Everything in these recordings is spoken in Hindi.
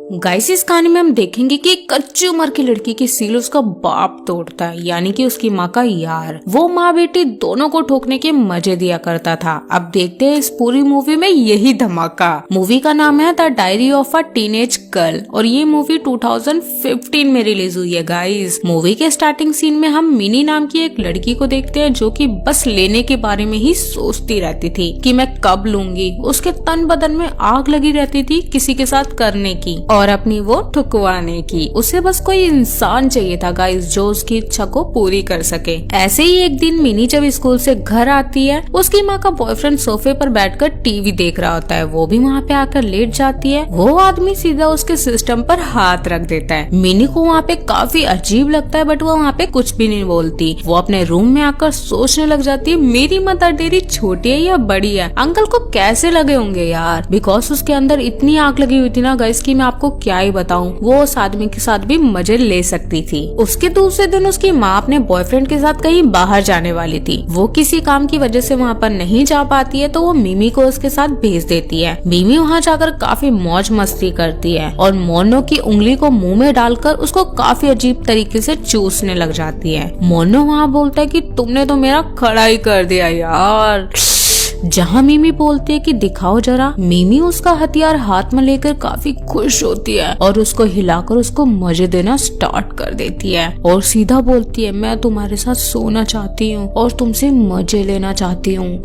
गाइस इस कहानी में हम देखेंगे कि एक कच्ची उम्र की लड़की की सील उसका बाप तोड़ता है, यानी कि उसकी माँ का यार। वो माँ बेटी दोनों को ठोकने के मजे दिया करता था। अब देखते हैं इस पूरी मूवी में यही धमाका। मूवी का नाम है the diary of a teenage girl और ये मूवी 2015 में रिलीज हुई है। गाइस मूवी के स्टार्टिंग सीन में हम मिनी नाम की एक लड़की को देखते हैं जो कि बस लेने के बारे में ही सोचती रहती थी कि मैं कब लूंगी। उसके तन बदन में आग लगी रहती थी किसी के साथ करने की और अपनी वो ठुकवाने की। उसे बस कोई इंसान चाहिए था गाइस जो उसकी इच्छा को पूरी कर सके। ऐसे ही एक दिन मिनी जब स्कूल से घर आती है, उसकी माँ का बॉयफ्रेंड सोफे पर बैठकर टीवी देख रहा होता है। वो भी वहाँ पे आकर लेट जाती है। वो आदमी सीधा उसके सिस्टम पर हाथ रख देता है। मिनी को वहाँ पे काफी अजीब लगता है बट वो वहाँ पे कुछ भी नहीं बोलती। वो अपने रूम में आकर सोचने लग जाती है मेरी मदर डेयरी छोटी है या बड़ी है, अंकल को कैसे लगे होंगे यार। बिकॉज उसके अंदर इतनी आग लगी हुई थी ना गाइस की मैं आपको क्या ही बताऊं। वो उस आदमी के साथ भी मजे ले सकती थी। उसके दूसरे दिन उसकी माँ अपने बॉयफ्रेंड के साथ कहीं बाहर जाने वाली थी। वो किसी काम की वजह से वहाँ पर नहीं जा पाती है तो वो मिमी को उसके साथ भेज देती है। मिमी वहाँ जाकर काफी मौज मस्ती करती है और मोनो की उंगली को मुंह में डालकर उसको काफी अजीब तरीके से चूसने लग जाती है। मोनो वहाँ बोलता है कि तुमने तो मेरा खड़ा ही कर दिया यार। जहाँ मिमी बोलती है कि दिखाओ जरा, मिमी उसका हथियार हाथ में लेकर काफी खुश होती है और उसको हिलाकर उसको मजे देना स्टार्ट कर देती है और सीधा बोलती है मैं तुम्हारे साथ सोना चाहती हूँ और तुमसे मजे लेना चाहती हूँ।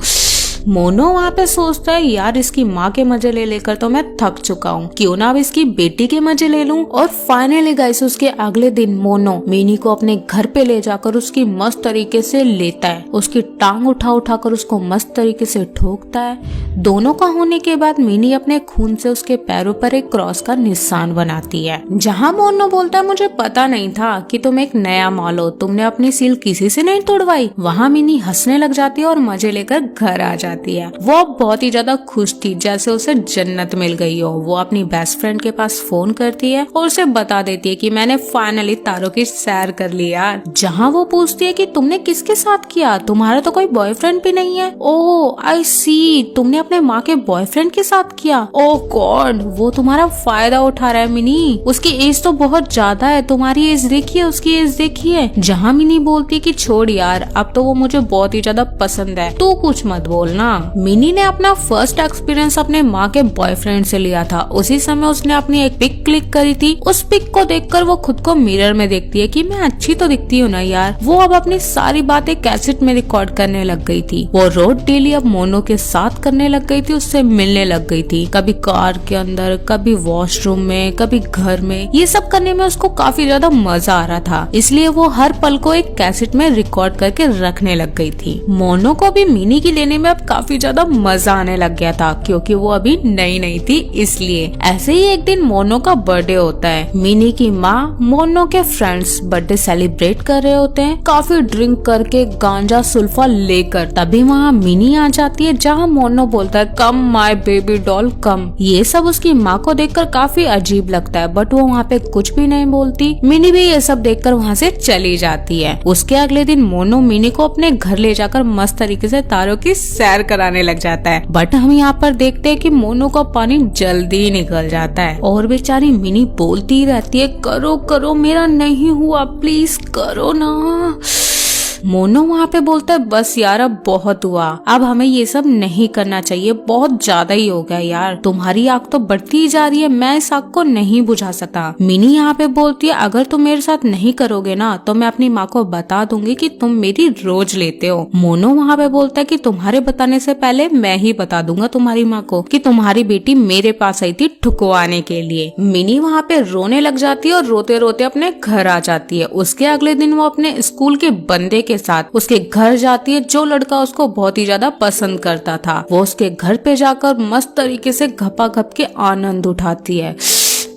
मोनो वहाँ पे सोचता है यार इसकी माँ के मजे ले लेकर तो मैं थक चुका हूँ, क्यों ना अब इसकी बेटी के मजे ले लूं। और फाइनली गाइस उसके अगले दिन मोनो मिनी को अपने घर पे ले जाकर उसकी मस्त तरीके से लेता है। उसकी टांग उठा उठा कर उसको मस्त तरीके से ठोकता है। दोनों का होने के बाद मिनी अपने खून से उसके पैरों पर एक क्रॉस का निशान बनाती है। जहाँ मोनो बोलता है मुझे पता नहीं था कि तुम एक नया माल हो, तुमने अपनी सील किसी से नहीं तोड़वाई। वहाँ मिनी हंसने लग जाती है और मजे लेकर घर आ जाती है। वो बहुत ही ज्यादा खुश थी जैसे उसे जन्नत मिल गई हो। वो अपनी बेस्ट फ्रेंड के पास फोन करती है और उसे बता देती है कि मैंने फाइनली तारों की सैर कर ली यार। जहाँ वो पूछती है कि तुमने किसके साथ किया, तुम्हारा तो कोई बॉयफ्रेंड भी नहीं है। ओह आई सी, तुमने अपने माँ के बॉयफ्रेंड के साथ किया। ओह गॉड, वो तुम्हारा फायदा उठा रहा है मिनी। उसकी एज तो बहुत ज्यादा है, तुम्हारी एज देखिए, उसकी एज देखिए। जहाँ मिनी बोलती है कि छोड़ यार, अब तो वो मुझे बहुत ही ज्यादा पसंद है, तू कुछ मत बोलना। मिनी ने अपना फर्स्ट एक्सपीरियंस अपने माँ के बॉयफ्रेंड से लिया था। उसी समय उसने अपनी एक पिक क्लिक करी थी। उस पिक को देखकर वो खुद को मिरर में देखती है कि मैं अच्छी तो दिखती हूँ ना यार। वो अब अपनी सारी बातें कैसेट में रिकॉर्ड करने लग गई थी। वो रोज डेली अब मोनो के साथ करने लग गई थी, उससे मिलने लग गई थी। कभी कार के अंदर, कभी वॉशरूम में, कभी घर में। ये सब करने में उसको काफी ज्यादा मजा आ रहा था, इसलिए वो हर पल को एक कैसेट में रिकॉर्ड करके रखने लग गई थी। मोनो को भी मिनी की लेने में अब काफी ज्यादा मजा आने लग गया था क्योंकि वो अभी नई नई थी। इसलिए ऐसे ही एक दिन मोनो का बर्थडे होता है। मिनी की माँ मोनो के फ्रेंड्स बर्थडे सेलिब्रेट कर रहे होते हैं, काफी ड्रिंक करके गांजा सुल्फा लेकर। तभी वहाँ मिनी आ जाती है जहाँ मोनो बोलता है कम माय बेबी डॉल कम। ये सब उसकी माँ को देखकर काफी अजीब लगता है बट वो वहाँ पे कुछ भी नहीं बोलती। मिनी भी ये सब देखकर वहाँ से चली जाती है। उसके अगले दिन मोनो मिनी को अपने घर ले जाकर मस्त तरीके से तारों की सैर कराने लग जाता है बट हम यहाँ पर देखते हैं कि मोनो का पानी जल्दी निकल जाता है और बेचारी मिनी बोलती रहती है करो करो, मेरा नहीं हुआ, प्लीज करो ना। मोनो वहाँ पे बोलता है बस यार अब बहुत हुआ, अब हमें ये सब नहीं करना चाहिए, बहुत ज्यादा ही हो गया यार, तुम्हारी आग तो बढ़ती ही जा रही है, मैं इस आग को नहीं बुझा सकता। मिनी यहाँ पे बोलती है अगर तुम मेरे साथ नहीं करोगे ना तो मैं अपनी माँ को बता दूंगी कि तुम मेरी रोज लेते हो। मोनो वहाँ पे बोलता है कि तुम्हारे बताने से पहले मैं ही बता दूंगा तुम्हारी माँ को कि तुम्हारी बेटी मेरे पास आई थी ठुकवाने के लिए। मिनी वहाँ पे रोने लग जाती है और रोते रोते अपने घर आ जाती है। उसके अगले दिन वो अपने स्कूल के बंदे के साथ उसके घर जाती है जो लड़का उसको बहुत ही ज्यादा पसंद करता था। वो उसके घर पे जाकर मस्त तरीके से घपाघप के आनंद उठाती है,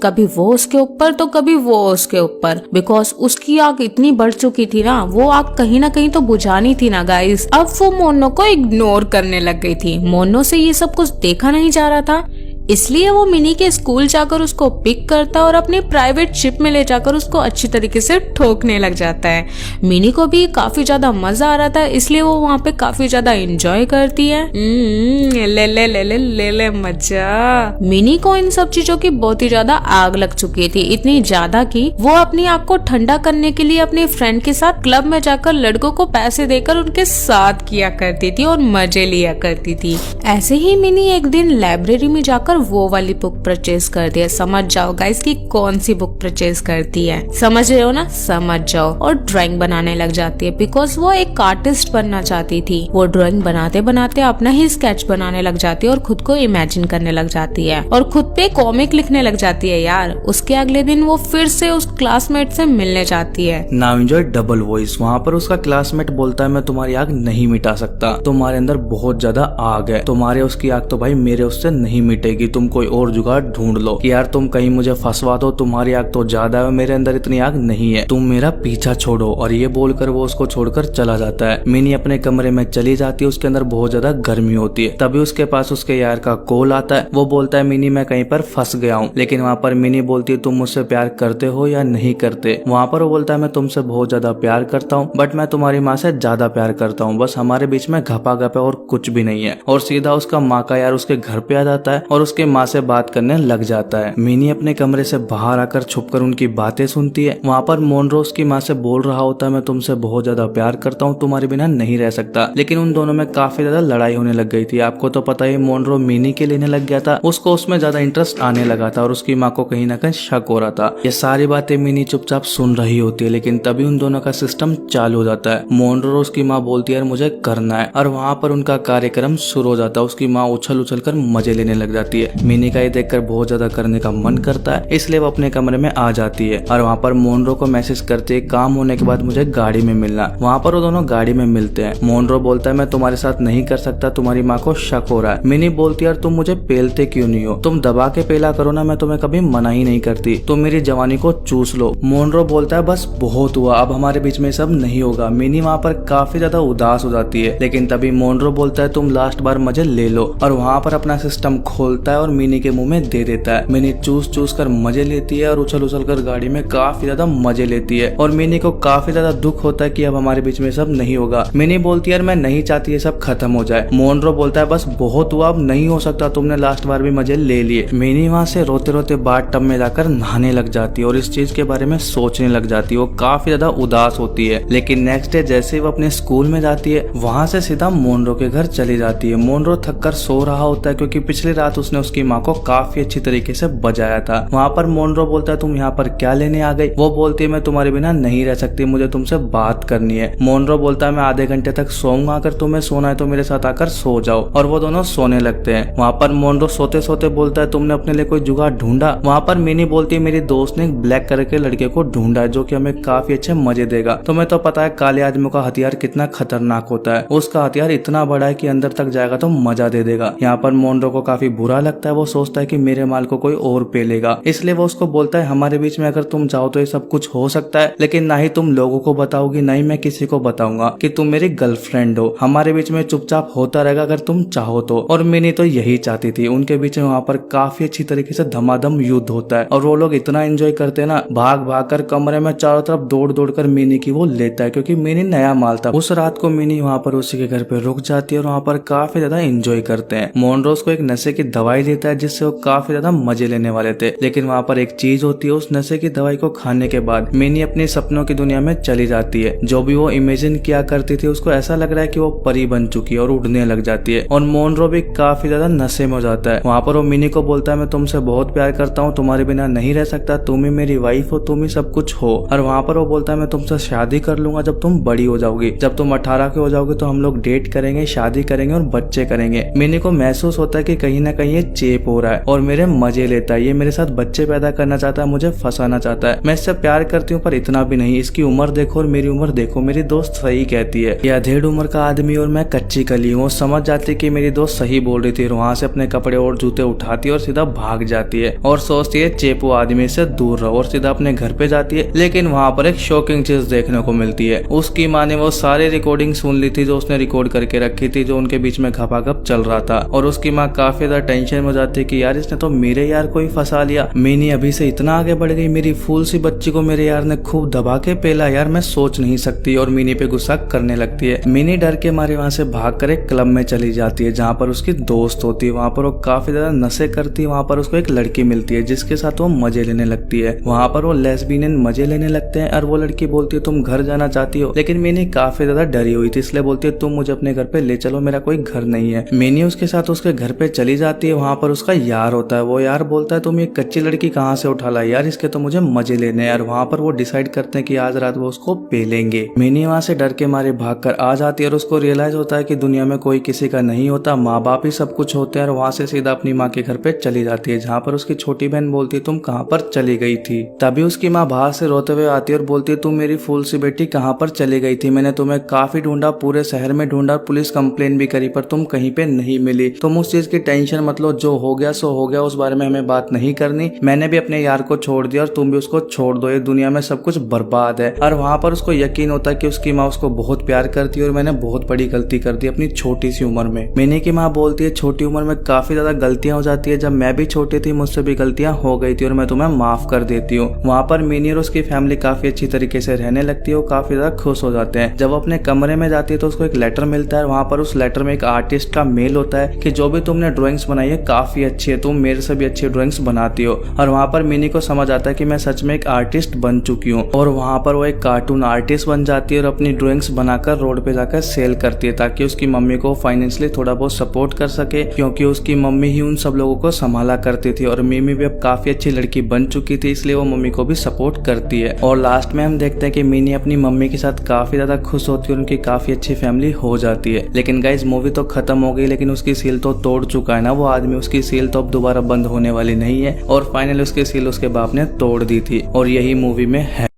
कभी वो उसके ऊपर तो कभी वो उसके ऊपर। बिकॉज उसकी आग इतनी बढ़ चुकी थी ना, वो आग कहीं ना कहीं तो बुझानी थी ना गाइस। अब वो मोनो को इग्नोर करने लग गई थी। मोनो से ये सब कुछ देखा नहीं जा रहा था इसलिए वो मिनी के स्कूल जाकर उसको पिक करता है और अपनी प्राइवेट शिप में ले जाकर उसको अच्छी तरीके से ठोकने लग जाता है। मिनी को भी काफी ज्यादा मजा आ रहा था, इसलिए वो वहाँ पे काफी ज्यादा एंजॉय करती है। ले ले ले ले ले ले मजा। मिनी को इन सब चीजों की बहुत ही ज्यादा आग लग चुकी थी, इतनी ज्यादा कि वो अपनी आग को ठंडा करने के लिए अपने फ्रेंड के साथ क्लब में जाकर लड़कों को पैसे देकर उनके साथ किया करती थी और मजे लिया करती थी। ऐसे ही मिनी एक दिन लाइब्रेरी में जाकर वो वाली बुक परचेज करती है। समझ जाओ गाइस कि कौन सी बुक परचेज करती है, समझ रहे हो ना, समझ जाओ। और ड्राइंग बनाने लग जाती है बिकॉज वो एक आर्टिस्ट बनना चाहती थी। वो ड्राइंग बनाते बनाते अपना ही स्केच बनाने लग जाती है और खुद को इमेजिन करने लग जाती है और खुद पे कॉमिक लिखने लग जाती है यार। उसके अगले दिन वो फिर से उस क्लासमेट से मिलने जाती है। Now enjoy double voice. वहाँ पर उसका क्लासमेट बोलता है मैं तुम्हारी आग नहीं मिटा सकता, तुम्हारे अंदर बहुत ज्यादा आग है, तुम्हारे उसकी आग तो भाई मेरे उससे नहीं मिटेगी, तुम कोई और जुगाड़ ढूंढ लो कि यार तुम कहीं मुझे फंसवा दो, तुम्हारी आग तो ज्यादा है, मेरे अंदर इतनी आग नहीं है, तुम मेरा पीछा छोड़ो। और ये बोलकर वो उसको छोड़कर चला जाता है। मिनी अपने कमरे में चली जाती है, उसके अंदर बहुत ज्यादा गर्मी होती है। तभी उसके पास उसके यार का कॉल आता है। वो बोलता है मिनी मैं कहीं पर फंस गया हूँ। लेकिन वहाँ पर मिनी बोलती है तुम मुझसे प्यार करते हो या नहीं करते। वहाँ पर वो बोलता है मैं तुमसे बहुत ज्यादा प्यार करता हूँ, बट मैं तुम्हारी माँ से ज्यादा प्यार करता हूँ, बस हमारे बीच में घपाघप है और कुछ भी नहीं है। और सीधा उसका माँ का यार उसके घर पे आ जाता है और उसके माँ से बात करने लग जाता है। मिनी अपने कमरे से बाहर आकर छुपकर उनकी बातें सुनती है। वहाँ पर मोनरो उसकी माँ से बोल रहा होता है मैं तुमसे बहुत ज्यादा प्यार करता हूँ, तुम्हारे बिना नहीं रह सकता। लेकिन उन दोनों में काफी ज्यादा लड़ाई होने लग गई थी। आपको तो पता ही मोनरो मिनी के लेने लग गया था, उसको उसमें ज्यादा इंटरेस्ट आने लगा था और उसकी माँ को कहीं ना कहीं शक हो रहा था। ये सारी बातें मिनी चुपचाप सुन रही होती है। लेकिन तभी उन दोनों का सिस्टम चालू हो जाता है। मोनरो उसकी माँ बोलती है मुझे करना है और वहाँ पर उनका कार्यक्रम शुरू हो जाता है। उसकी माँ उछल उछल कर मजे लेने लग जाती है। मिनी का ये देखकर बहुत ज्यादा करने का मन करता है, इसलिए वो अपने कमरे में आ जाती है और वहाँ पर मोनरो को मैसेज करती है काम होने के बाद मुझे गाड़ी में मिलना। वहाँ पर वो दोनों गाड़ी में मिलते हैं। मोनरो बोलता है मैं तुम्हारे साथ नहीं कर सकता, तुम्हारी माँ को शक हो रहा है। मिनी बोलती है यार तुम मुझे पेलते क्यों नहीं हो, तुम दबा के पेला करो ना, मैं तुम्हें कभी मना ही नहीं करती, तुम मेरी जवानी को चूस लो। मोनरो बोलता है बस बहुत हुआ, अब हमारे बीच में सब नहीं होगा। मिनी वहाँ पर काफी ज्यादा उदास हो जाती है। लेकिन तभी मोनरो बोलता है तुम लास्ट बार मुझे ले लो और वहाँ पर अपना सिस्टम खोलता है और मिनी के मुंह में दे देता है। मिनी चूस चूस कर मजे लेती है और उछल उछल कर गाड़ी में काफी ज्यादा मजे लेती है और मिनी को काफी ज्यादा दुख होता है कि अब हमारे बीच में सब नहीं होगा। मिनी बोलती है मैं नहीं चाहती ये सब खत्म हो जाए। मोनरो बोलता है बस बहुत हुआ, अब नहीं हो सकता, तुमने लास्ट बार भी मजे ले लिए। मिनी वहाँ से रोते रोते बाथ टब में जाकर नहाने लग जाती है और इस चीज के बारे में सोचने लग जाती है। वो काफी ज्यादा उदास होती है। लेकिन नेक्स्ट डे जैसे ही वो अपने स्कूल में जाती है वहाँ से सीधा मोनरो के घर चली जाती है। मोनरो थक कर सो रहा होता है क्योंकि पिछली रात उसने उसकी माँ को काफी अच्छी तरीके से बजाया था। वहाँ पर मोनरो बोलता है तुम यहाँ पर क्या लेने आ गई। वो बोलती है मैं तुम्हारे बिना नहीं रह सकती, मुझे तुमसे बात करनी है। मोनरो बोलता है मैं आधे घंटे तक सोऊंगा, अगर तुम्हें सोना है तो मेरे साथ आकर सो जाओ। और वो दोनों सोने लगते हैं। वहाँ पर मोनरो सोते सोते बोलता है तुमने अपने लिए कोई जुगाड़ ढूंढा। वहाँ पर मिनी बोलती है मेरी दोस्त ने एक ब्लैक कलर के लड़के को ढूंढा है जो कि हमें काफी अच्छे मजे देगा। तुम्हें तो पता है काले आदमियों का हथियार कितना खतरनाक होता है, उसका हथियार इतना बड़ा है कि अंदर तक जाएगा तो मजा दे देगा। यहाँ पर मोनरो को काफी बुरा लगता है। वो सोचता है कि मेरे माल को कोई और पेलेगा, इसलिए वो उसको बोलता है हमारे बीच में अगर तुम चाहो तो ये सब कुछ हो सकता है, लेकिन ना ही तुम लोगों को बताओगी ना ही मैं किसी को बताऊंगा कि तुम मेरी गर्लफ्रेंड हो। हमारे बीच में चुपचाप होता रहेगा अगर तुम चाहो तो। और मिनी तो यही चाहती थी। उनके बीच में वहाँ पर काफी अच्छी तरीके से धमाधम युद्ध होता है और वो लोग इतना एंजॉय करते हैं ना, भाग भाग कर कमरे में चारों तरफ दौड़ दौड़ कर मिनी की वो लेता है क्योंकि मिनी नया माल था। उस रात को मिनी वहाँ पर उसी के घर पे रुक जाती है और वहाँ पर काफी ज्यादा एंजॉय करते हैं। मोनरोज को एक नशे की दवाई देता है जिससे वो काफी ज्यादा मजे लेने वाले थे। लेकिन वहाँ पर एक चीज होती है, उस नशे की दवाई को खाने के बाद मिनी अपने सपनों की दुनिया में चली जाती है। जो भी वो इमेजिन किया करती थी उसको ऐसा लग रहा है कि वो परी बन चुकी है और उड़ने लग जाती है। और मोनरो भी काफी ज्यादा नशे में हो जाता है। वहाँ पर वो मिनी को बोलता है मैं तुमसे बहुत प्यार करता हूँ, तुम्हारे बिना नहीं रह सकता, तुम ही मेरी वाइफ हो, तुम ही सब कुछ हो। और वहाँ पर वो बोलता है मैं तुमसे शादी कर लूंगा जब तुम बड़ी हो जाओगी, जब तुम 18 के हो जाओगे तो हम लोग डेट करेंगे, शादी करेंगे और बच्चे करेंगे। मिनी को महसूस होता है कि कहीं ना कहीं ये चेप हो रहा है और मेरे मजे लेता है, ये मेरे साथ बच्चे पैदा करना चाहता है, मुझे फंसाना चाहता है। मैं इससे प्यार करती हूँ पर इतना भी नहीं, इसकी उम्र देखो और मेरी उम्र देखो। मेरी दोस्त सही कहती है, यह 1.5 उम्र का आदमी और मैं कच्ची कली हूँ। समझ जाती कि मेरी दोस्त सही बोल रही थी। वहाँ से अपने कपड़े और जूते उठाती है और सीधा भाग जाती है और सोचती है चेपू आदमी से दूर रहो और सीधा अपने घर पे जाती है। लेकिन वहाँ पर एक शॉकिंग चीज देखने को मिलती है। उसकी माँ ने वो सारी रिकॉर्डिंग सुन ली थी जो उसने रिकॉर्ड करके रखी थी, जो उनके बीच में घपाघप चल रहा था। और उसकी माँ काफी ज्यादा टेंशन टेंशन में हो जाती है कि यार इसने तो मेरे यार को ही फंसा लिया, मिनी अभी से इतना आगे बढ़ गई, मेरी फूल सी बच्ची को मेरे यार ने खूब दबा के पेला, यार मैं सोच नहीं सकती। और मिनी पे गुस्सा करने लगती है। मिनी डर के मारे वहां से भाग कर एक क्लब में चली जाती है जहाँ पर उसकी दोस्त होती है। वहां पर वो काफी ज्यादा नशे करती है। वहां पर उसको एक लड़की मिलती है जिसके साथ वो मजे लेने लगती है। वहां पर वो लेस्बियन मजे लेने लगते हैं और वो लड़की बोलती है तुम घर जाना चाहती हो, लेकिन मिनी काफी ज्यादा डरी हुई थी इसलिए बोलती है तुम मुझे अपने घर पे ले चलो, मेरा कोई घर नहीं है। मिनी उसके साथ उसके घर पे चली जाती है। वहां पर उसका यार होता है। वो यार बोलता है तुम ये कच्ची लड़की कहाँ से उठा ला यार, इसके तो मुझे मजे लेने हैं। और वहां पर वो डिसाइड करते हैं कि आज रात वो उसको पेलेंगे। मिनी वहां से डर के मारे भाग कर आ जाती है और उसको रियलाइज होता है कि दुनिया में कोई किसी का नहीं होता, माँ बाप ही सब कुछ होते हैं। और वहां से सीधा अपनी माँ के घर पे चली जाती है जहाँ पर उसकी छोटी बहन बोलती है तुम कहाँ पर चली गई थी। तभी उसकी माँ बाहर से रोते हुए आती है और बोलती है तुम मेरी फूल सी बेटी कहाँ पर चली गई थी, मैंने तुम्हें काफी ढूंढा, पूरे शहर में ढूंढा, पुलिस कंप्लेन भी करी पर तुम कहीं पे नहीं मिली। तुम उस चीज की टेंशन मत लो, जो हो गया सो हो गया, उस बारे में हमें बात नहीं करनी। मैंने भी अपने यार को छोड़ दिया और तुम भी उसको छोड़ दो, ये दुनिया में सब कुछ बर्बाद है। और वहां पर उसको यकीन होता है कि उसकी माँ उसको बहुत प्यार करती है और मैंने बहुत बड़ी गलती कर दी अपनी छोटी सी उम्र में। मिनी की माँ बोलती है छोटी उम्र में काफी ज्यादा गलतियां हो जाती है, जब मैं भी छोटी थी मुझसे भी गलतियां हो गई थी और मैं तुम्हें माफ कर देती हूँ। वहाँ पर मिनी और उसकी फैमिली काफी अच्छी तरीके से रहने लगती है। वो काफी ज्यादा खुश हो जाते हैं। जब वो अपने कमरे में जाती है तो उसको एक लेटर मिलता है। वहाँ पर उस लेटर में एक आर्टिस्ट का मेल होता है कि जो भी तुमने ड्राइंग्स बनाई है काफी अच्छी है, तुम मेरे से भी अच्छी ड्राइंग्स बनाती हो। और वहाँ पर मिनी को समझ आता है कि मैं सच में एक आर्टिस्ट बन चुकी हूँ। और वहाँ पर वो एक कार्टून आर्टिस्ट बन जाती है और अपनी ड्राइंग्स बनाकर रोड पे जाकर सेल करती है ताकि उसकी मम्मी को फाइनेंशियली थोड़ा बहुत सपोर्ट कर सके, क्योंकि उसकी मम्मी ही उन सब लोगों को संभाला करती थी। और मिमी भी अब काफी अच्छी लड़की बन चुकी थी इसलिए वो मम्मी को भी सपोर्ट करती है। और लास्ट में हम देखते हैं कि मिनी अपनी मम्मी के साथ काफी ज्यादा खुश होती है और उनकी काफी अच्छी फैमिली हो जाती है। लेकिन गाइज मूवी तो खत्म हो गई, लेकिन उसकी सील तो तोड़ चुका है ना वो आदमी, उसकी सील तो अब दोबारा बंद होने वाली नहीं है। और फाइनली उसकी सील उसके बाप ने तोड़ दी थी और यही मूवी में है।